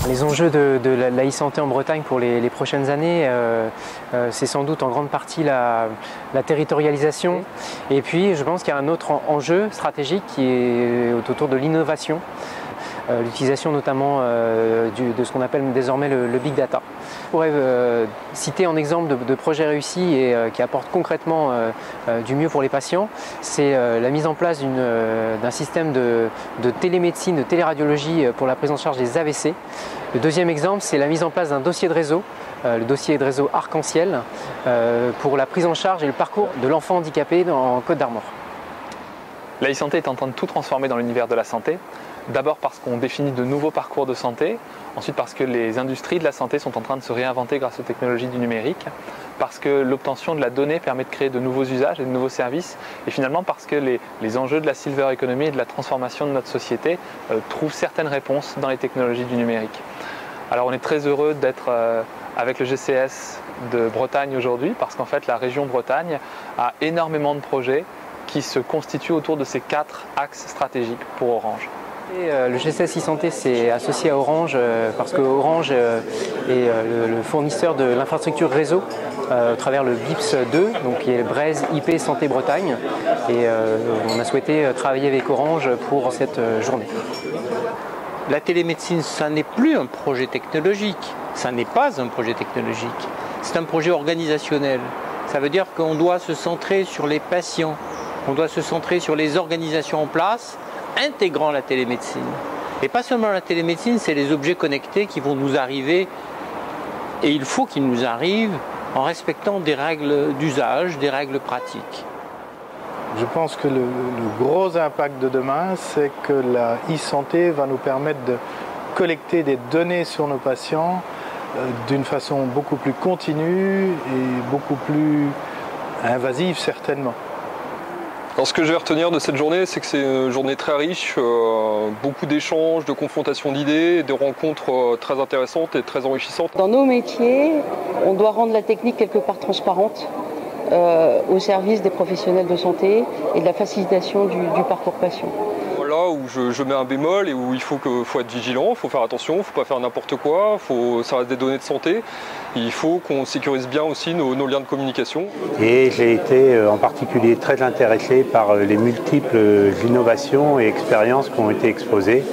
Les enjeux de la e-santé en Bretagne pour les prochaines années, c'est sans doute en grande partie la territorialisation. Et puis je pense qu'il y a un autre enjeu stratégique qui est autour de l'innovation, l'utilisation notamment de ce qu'on appelle désormais le big data. Je pourrais citer en exemple de projets réussis et qui apportent concrètement du mieux pour les patients, c'est la mise en place d'un système de télémédecine, de téléradiologie pour la prise en charge des AVC. Le deuxième exemple, c'est la mise en place d'un dossier de réseau, le dossier de réseau Arc-en-Ciel, pour la prise en charge et le parcours de l'enfant handicapé en Côte d'Armor. La e-santé est en train de tout transformer dans l'univers de la santé. D'abord parce qu'on définit de nouveaux parcours de santé, ensuite parce que les industries de la santé sont en train de se réinventer grâce aux technologies du numérique, parce que l'obtention de la donnée permet de créer de nouveaux usages et de nouveaux services, et finalement parce que les enjeux de la silver economy et de la transformation de notre société trouvent certaines réponses dans les technologies du numérique. Alors on est très heureux d'être avec le GCS de Bretagne aujourd'hui, parce qu'en fait la région Bretagne a énormément de projets qui se constituent autour de ces 4 axes stratégiques pour Orange. Le GCS e-santé s'est associé à Orange parce que Orange est le fournisseur de l'infrastructure réseau au travers le BIPS 2, donc qui est Braise IP Santé Bretagne, et on a souhaité travailler avec Orange pour cette journée. La télémédecine, ça n'est plus un projet technologique, ça n'est pas un projet technologique, c'est un projet organisationnel. Ça veut dire qu'on doit se centrer sur les patients, on doit se centrer sur les organisations en place, intégrant la télémédecine. Et pas seulement la télémédecine, c'est les objets connectés qui vont nous arriver, et il faut qu'ils nous arrivent en respectant des règles d'usage, des règles pratiques. Je pense que le gros impact de demain, c'est que la e-santé va nous permettre de collecter des données sur nos patients d'une façon beaucoup plus continue et beaucoup plus invasive certainement. Alors ce que je vais retenir de cette journée, c'est que c'est une journée très riche, beaucoup d'échanges, de confrontations d'idées, de rencontres très intéressantes et très enrichissantes. Dans nos métiers, on doit rendre la technique quelque part transparente au service des professionnels de santé et de la facilitation du parcours patient. Là où je mets un bémol et où il faut être vigilant, il faut faire attention, il ne faut pas faire n'importe quoi, ça reste des données de santé. Il faut qu'on sécurise bien aussi nos liens de communication. Et j'ai été en particulier très intéressé par les multiples innovations et expériences qui ont été exposées.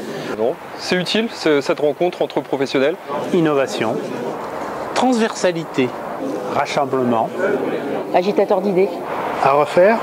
C'est utile cette rencontre entre professionnels. Innovation, transversalité, rassemblement, Agitateur d'idées. À refaire.